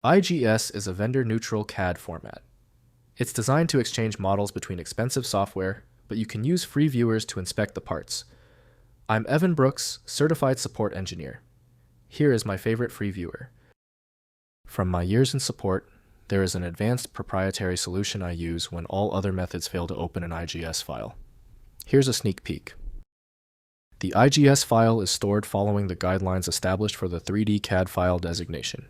IGS is a vendor-neutral CAD format. It's designed to exchange models between expensive software, but you can use free viewers to inspect the parts. I'm Evan Brooks, Certified Support Engineer. Here is my favorite free viewer. From my years in support, there is an advanced proprietary solution I use when all other methods fail to open an IGS file. Here's a sneak peek. The IGS file is stored following the guidelines established for the 3D CAD file designation.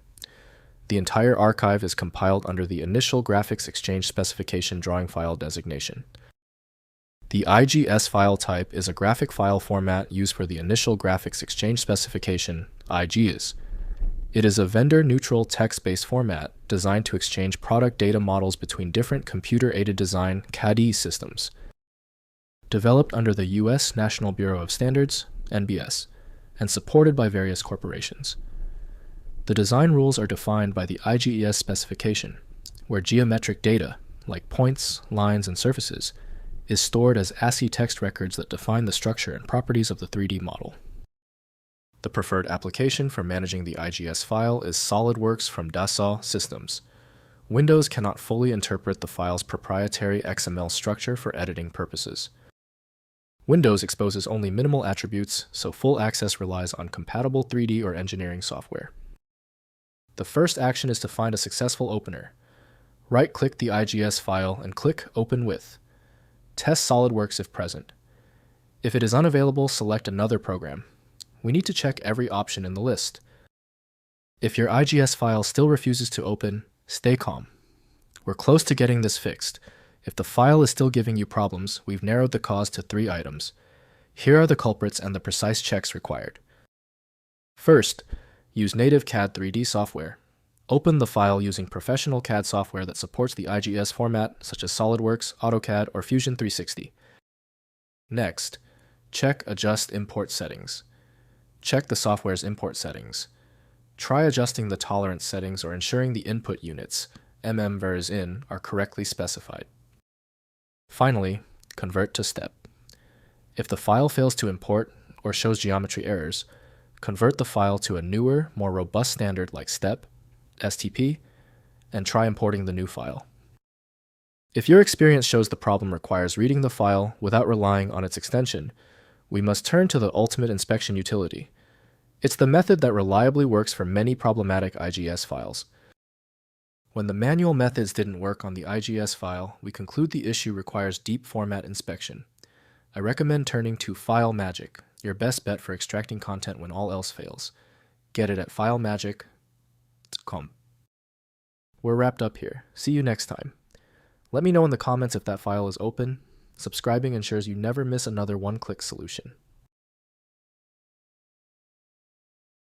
The entire archive is compiled under the Initial Graphics Exchange Specification drawing file designation. The IGS file type is a graphic file format used for the Initial Graphics Exchange Specification, IGES. It is a vendor-neutral text-based format designed to exchange product data models between different computer-aided design CAD systems. Developed under the U.S. National Bureau of Standards, NBS, and supported by various corporations. The design rules are defined by the IGES specification, where geometric data, like points, lines, and surfaces, is stored as ASCII text records that define the structure and properties of the 3D model. The preferred application for managing the IGS file is SolidWorks from Dassault Systems. Windows cannot fully interpret the file's proprietary XML structure for editing purposes. Windows exposes only minimal attributes, so full access relies on compatible 3D or engineering software. The first action is to find a successful opener. Right-click the IGS file and click Open With. Test SolidWorks if present. If it is unavailable, select another program. We need to check every option in the list. If your IGS file still refuses to open, stay calm. We're close to getting this fixed. If the file is still giving you problems, we've narrowed the cause to 3 items. Here are the culprits and the precise checks required. First, use native CAD 3D software. Open the file using professional CAD software that supports the IGS format, such as SolidWorks, AutoCAD, or Fusion 360. Next, check Adjust Import Settings. Check the software's import settings. Try adjusting the tolerance settings or ensuring the input units, vers in, are correctly specified. Finally, convert to STEP. If the file fails to import or shows geometry errors, convert the file to a newer, more robust standard like STEP, STP, and try importing the new file. If your experience shows the problem requires reading the file without relying on its extension, we must turn to the Ultimate Inspection utility. It's the method that reliably works for many problematic IGS files. When the manual methods didn't work on the IGS file, we conclude the issue requires deep format inspection. I recommend turning to FileMagic, your best bet for extracting content when all else fails. Get it at FileMagic.com. We're wrapped up here. See you next time. Let me know in the comments if that file is open. Subscribing ensures you never miss another one-click solution.